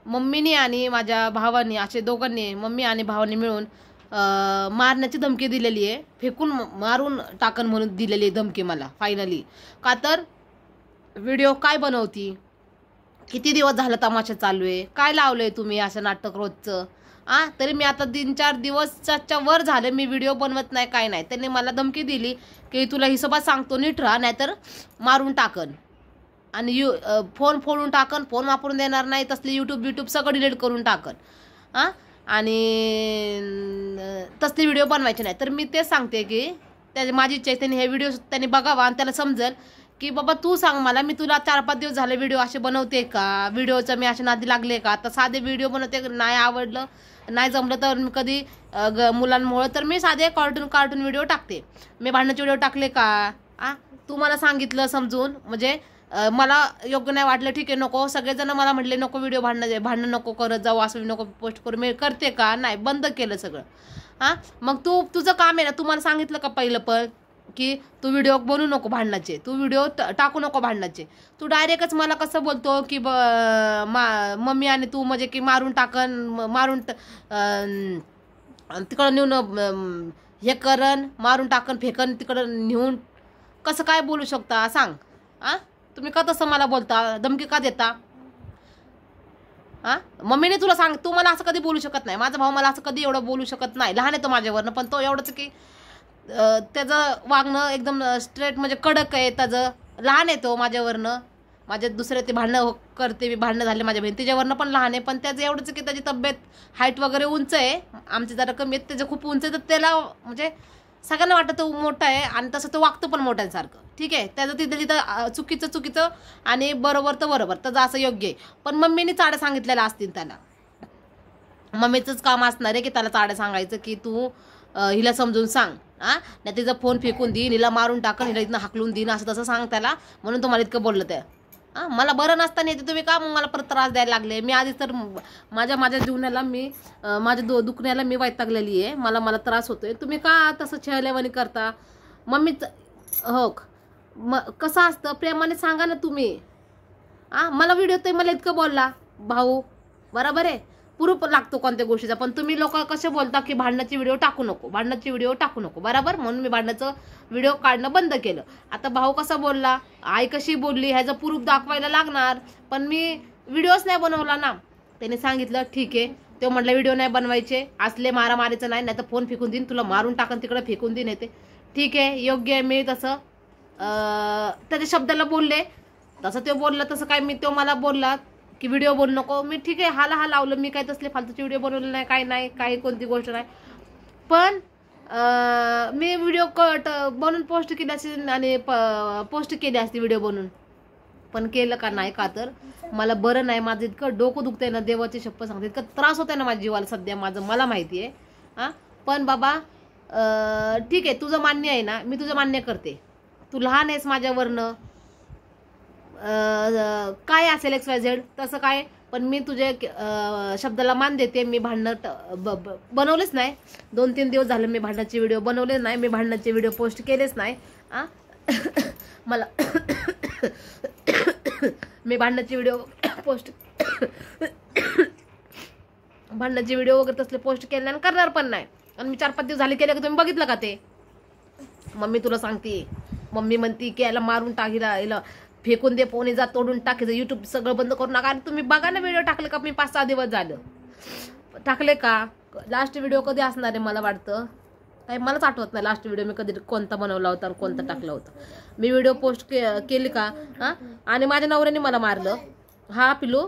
मम्मीने आणि माझ्या भावाने असे दोघांनी मम्मी आणि भावाने मिळून मारण्याची धमकी दिलेली आहे, फेकून मारून टाकन म्हणून दिलेली आहे धमकी मला फायनली. का तर व्हिडिओ काय बनवती, किती दिवस झालं तमाशा चालू आहे, काय लावलंय तुम्ही असं नाटक रोजचं. तरी मी आता 3-4 दिवसच्या वर झाले मी व्हिडिओ बनवत नाही, काय नाही. त्यांनी मला धमकी दिली की तुला हिशोबात सांगतो नीट राहा, नाहीतर मारून टाकन आणि फोन फोडून टाकन, फोन वापरून देणार नाही, तसले यूट्यूब सगळं डिलीट करून टाकन आणि तसले व्हिडिओ बनवायचे नाही. तर मी तेच सांगते की माझी इच्छा आहे त्यांनी हे व्हिडिओ त्यांनी बघावा आणि त्याला समजेल की बाबा तू सांग मला, मी तुला 4-5 दिवस झाले व्हिडिओ असे बनवते का, व्हिडिओचं मी असे नादी लागले का. आता साधे व्हिडिओ बनवते, नाही आवडलं नाही जमलं तर मी कधी मुलांमुळं तर मी साधे कार्टून व्हिडिओ टाकते. मी भांडणाचे व्हिडिओ टाकले का तू मला सांगितलं समजून, म्हणजे मला योग्य नाही वाटलं ठीक आहे नको. सगळेजण मला म्हटले नको व्हिडिओ भांडणं नको करत जाऊ, असं नको पोस्ट करू. मी करते का, नाही, बंद केलं सगळं. मग तुझं काम आहे ना, तू मला सांगितलं का पहिलं पण की तू व्हिडिओ बनवू नको भांडणाचे, तू व्हिडिओ टाकू नको भांडणाचे. तू डायरेक्टच मला कसं बोलतो की मम्मी आणि तू म्हणजे की मारून टाकन, मारून तिकडं नेऊन हे करन, मारून टाकन फेकन तिकडं नेऊन, कसं काय बोलू शकता सांग. तुम्ही का तसं मला बोलता, धमकी का देता. मम्मीने तुला सांग, तू मला असं कधी बोलू शकत नाही. माझा भाऊ मला असं कधी एवढं बोलू शकत नाही. लहान आहे तो माझ्यावरनं, पण तो एवढंच की त्याचं वागणं एकदम स्ट्रेट म्हणजे कडक आहे. त्याचं लहान आहे तो माझ्यावरनं, माझ्या दुसरे ते भांडणं करते, भांडणं झाले माझ्या बहीण तिच्यावरनं पण लहान आहे. पण त्याचं एवढंच की त्याची तब्येत हाईट वगैरे उंच आहे, आमची जरा कमी आहे, त्याचं खूप उंच आहे. तर त्याला म्हणजे सगळ्यांना वाटतं तो मोठा आहे आणि तसं तो वागतो पण मोठ्यांसारखं, ठीक आहे. त्याचं तिथं चुकीचं आणि बरोबर तर बरोबर, त्याचं असं योग्य आहे. पण मम्मीने चाड्या सांगितलेल्या असतील त्याला, मम्मीचंच काम असणार आहे की त्याला चाड्या सांगायचं की तू हिला समजून सांग, नाही तिचा फोन फेकून देईन, हिला मारून टाकन, हिला इथनं हाकलून देईन, असं तसं सांग त्याला. म्हणून तुम्हाला इतकं बोललं त्या. मला बरं नसताना येते तुम्ही का मग मला परत त्रास द्यायला लागले. मी आधीच तर माझ्या जीवनाला मी माझ्या दुखण्याला मी वैतागलेली आहे, मला त्रास होतोय. तुम्ही का तसं छळल्यावानी करता. मम्मीच हो कसं असतं, प्रेमाने सांगा ना तुम्ही. मला व्हिडिओ ते मला इतकं बोलला भाऊ, बरोबर आहे, प्रूफ लागतो कोणत्या गोष्टीचा. पण तुम्ही लोक कसे बोलता की भांडणाची व्हिडिओ टाकू नको, बरोबर. म्हणून मी भांडणाचं व्हिडिओ काढणं बंद केलं. आता भाऊ कसा बोलला, आई कशी बोलली, ह्याचा प्रूफ दाखवायला लागणार. पण मी व्हिडिओच नाही बनवला ना. त्याने सांगितलं ठीक आहे, तो म्हटलं व्हिडिओ नाही बनवायचे, असले मारामारीचं नाही, तर फोन फेकून देईन, तुला मारून टाकन, तिकडे फेकून देईन. येते ठीक आहे, योग्य आहे. मी तसं त्याच्या शब्दाला बोलले, तसं तो बोलला तसं काय मी, तो मला बोलला की व्हिडिओ बनवू नको. मी ठीक आहे हा लावलं, मी काय तसले फालतूचे व्हिडिओ बनवले नाही, काय नाही, काही कोणती गोष्ट नाही. पण मी व्हिडिओ बनवून पोस्ट केली असती आणि पोस्ट केली असती व्हिडिओ बनवून, पण केलं का नाही. का तर मला बरं नाही, माझं इतकं डोकं दुखतंय ना, देवाची शपथ सांगते, इतकं त्रास होतंय ना माझ्या जीवाला सध्या माझं, मला माहिती आहे. पण बाबा ठीक आहे, तुझं मान्य आहे ना, मी तुझं मान्य करते. तू लहान आहेस माझ्यावरनं, काय असेल XYZ तसं काय, पण मी तुझ्या शब्दाला मान देते. मी भांडणं बनवलेच नाही, 2-3 दिवस झाले मी भांडणाचे व्हिडिओ बनवले नाही, मी भांडणाचे व्हिडिओ पोस्ट केलेच नाही. मला मी भांडणाचे व्हिडिओ वगैरे तसले पोस्ट केले नाही, करणार पण नाही. आणि मी 4-5 दिवस झाले केले का तुम्ही बघितलं का ते. मम्मी तुला सांगते, मम्मी म्हणती की याला मारून टाक, हिला फेकून दे, फोन जा तोडून टाकायचं, यूट्यूब सगळं बंद करू नका. आणि तुम्ही बघा ना व्हिडिओ टाकले का, मी 5-6 दिवस झालं टाकले का. लास्ट व्हिडिओ कधी असणार आहे मला वाटतं, काही मलाच आठवत नाही लास्ट व्हिडिओ मी कधी कोणता बनवला होता आणि कोणता टाकला होता. मी व्हिडिओ पोस्ट केली का. आणि माझ्या नवऱ्याने मला मारलं पिलू.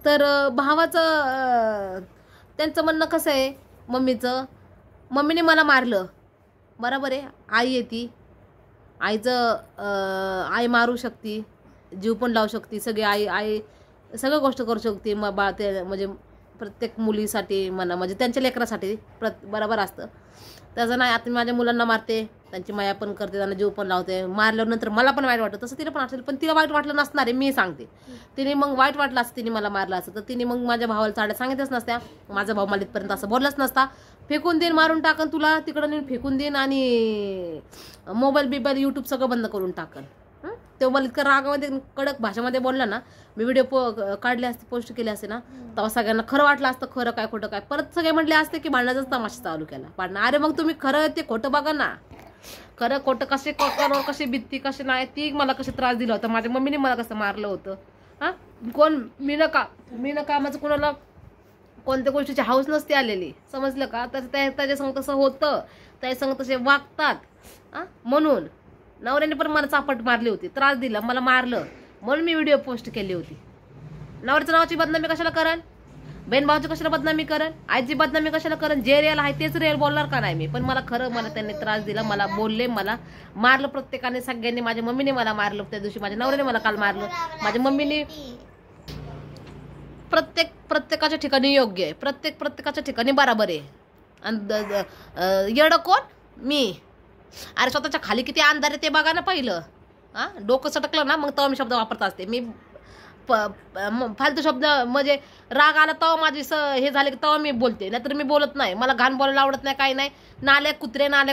तर भावाचं त्यांचं म्हणणं कसं आहे, मम्मीने मला मारलं, बरोबर आहे. आई आहे ती, आई मारू शकते, जीव पण लावू शकते, सगळे आई सगळं गोष्ट करू शकते. मग बा ते म्हणजे प्रत्येक मुलीसाठी म्हणा, म्हणजे त्यांच्या लेकरासाठी बरोबर असतं त्याचं नाही. आता माझ्या मुलांना मारते, त्यांची माया पण करते, त्यांना जीव पण लावते. मारल्यानंतर मला पण वाईट वाटतं, तसं तिला पण असेल, पण तिला वाईट वाटलं नसणार आहे, मी सांगते. तिने मग वाईट वाटलं असतं, तिने मला मारलं असतं तर तिने मग माझ्या भावाला चाड्या सांगितच नसत्या. माझा भाऊ मला इथपर्यंत असं बोललाच नसता. फेकून देईन, मारून टाकन तुला, तिकडं नेऊन फेकून देईन आणि मोबाईल यूट्यूब सगळं बंद करून टाकन. तो मला इतकं रागामध्ये कडक भाषेमध्ये बोलला ना, मी व्हिडिओ काढले असते, पोस्ट केले असते ना, तेव्हा सगळ्यांना खरं वाटलं असतं खरं काय खोटं काय. परत सगळे म्हटले असते की भांडणाचाच तमाशा चालू केला भांडणं. अरे मग तुम्ही खरं ते खोटं बघा ना, खरं खोटं कसे कसे भीती कसे नाही, ती मला कसे त्रास दिला होता, माझ्या मम्मीने मला कसं मारलं होतं. हां कोण मी न कामाचं कोणाला कोणत्या गोष्टीची हाऊस नसते आलेली, समजलं का. तर त्याच्या संग तसं होतं, त्याच्या संग तसे वागतात. हां म्हणून नवऱ्याने पण मला चापट मारली होती, त्रास दिला, मला मारलं, म्हणून मी व्हिडिओ पोस्ट केली होती. नवऱ्याच्या नावाची बदनामी कशाला करण, बहीण भावाची कशाला बदनामी करण, आईची बदनामी कशाला करण. जे रिअल आहे तेच रिअल बोलणार का नाही मी. पण मला त्यांनी त्रास दिला, मला बोलले, मला मारलं प्रत्येकाने, सगळ्यांनी. माझ्या मम्मीने मला मारलं त्या दिवशी, माझ्या नवऱ्याने मला काल मारलं, माझ्या मम्मीने. प्रत्येकाच्या ठिकाणी योग्य आहे, प्रत्येकाच्या ठिकाणी बराबर आहे. आणि येडं कोण मी. अरे स्वतःच्या खाली किती अंधार आहे ते बघा ना पहिलं. हां डोकं सटकलं ना मग तेव्हा मी शब्द वापरत असते. मी फालतू शब्द म्हणजे राग आला तेव्हा माझी हे झाले की तेव्हा मी बोलते, नाहीतर मी बोलत नाही. मला घाण बोलायला आवडत नाही, काही नाही. नाल्या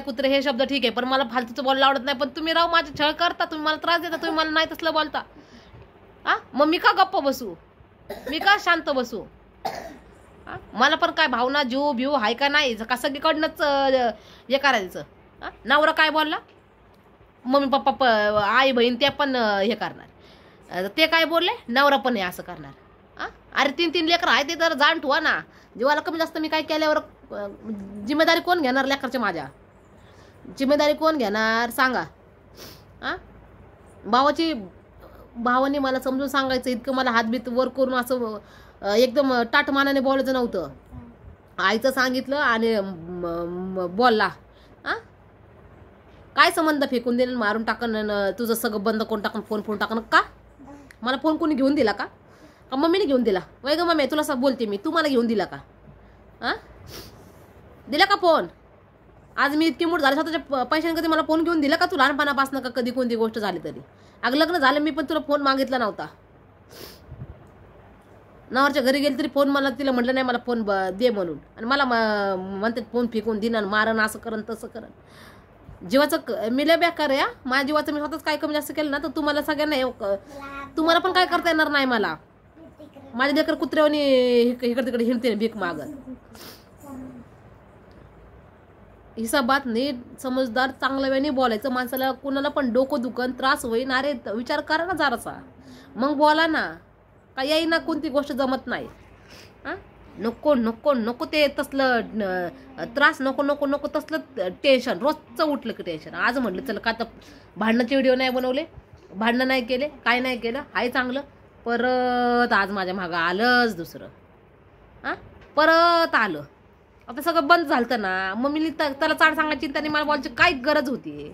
कुत्रे हे शब्द ठीक आहे, पण मला फालतूचं बोलायला आवडत नाही. पण तुम्ही राव माझे छळ करता, तुम्ही मला त्रास देता, तुम्ही मला नाही तसलं बोलता. हां मग मी का गप्प बसू, मी का शांत बसू. मला पण काय भावना जीव भिव हाय का नाही का सगळीकडनंच हे करायचं. नवरा काय बोलला, मम्मी पप्पा आई बहीण ते पण हे करणार, ते काय बोलले नवरा पण हे असं करणार. अरे 3 लेकर आहे ते तर जाण ठेवा ना. जीवाला कमी जास्त मी काय केल्यावर जिम्मेदारी कोण घेणार लेकरच्या, माझ्या जिम्मेदारी कोण घेणार सांगा. भावाने मला समजून सांगायचं, इतकं मला हातबीत वर करून असं एकदम टाटमानाने बोलायचं नव्हतं. आईचं सांगितलं आणि बोलला. काय संबंध, फेकून दिलं, मारून टाकन, तुझं सगळं बंद करून टाकन, फोन टाकन का. मला फोन कोणी घेऊन दिला का मम्मीने घेऊन दिला. वय ग मम्मी तुला असं बोलते मी, तू मला घेऊन दिला का. दिला का फोन. आज मी इतकी मोठ झाली स्वतःच्या पैशाने, कधी मला फोन घेऊन दिला का तू लहानपणापासून का कधी कोणती गोष्ट झाली तरी. अगं लग्न झालं मी पण तुला फोन मागितला नव्हता. नवरच्या घरी गेली तरी फोन मला तिला म्हटलं नाही मला फोन दे म्हणून, आणि मला म्हणते फोन फेकून देणं, मारण, असं करण तसं करण. जीवाचं मी लय बेकार आहे. माझ्या जीवाचं मी स्वतःच काय कमी जास्त केलं ना तर तुम्हाला सगळ्यांना तुम्हाला पण काय करता येणार नाही. मला माझ्या लेकर कुत्र्यावनी इकडे तिकडे हिंडते भीक मागत. हिसाबात नीट समजदार चांगल्या वेळी बोलायचं. माणसाला कुणाला पण डोकं दुखन त्रास होईन, अरे विचार करा ना जरासा, मग बोला ना. काही येई ना कोणती गोष्ट जमत नाही. नको नको नको ते तसलं त्रास, नको नको नको तसलं टेन्शन. रोजचं उठलं की टेन्शन. आज म्हटलं चल का तर भांडणाचे व्हिडिओ नाही बनवले, भांडणं नाही केले, काय नाही केलं, हाय चांगलं. परत आज माझ्या मागं आलंच दुसरं. परत आलं. आता सगळं बंद झालं ना. मग मी त्याला चाड सांगायची, त्याने मला बोलायची काय गरज होती.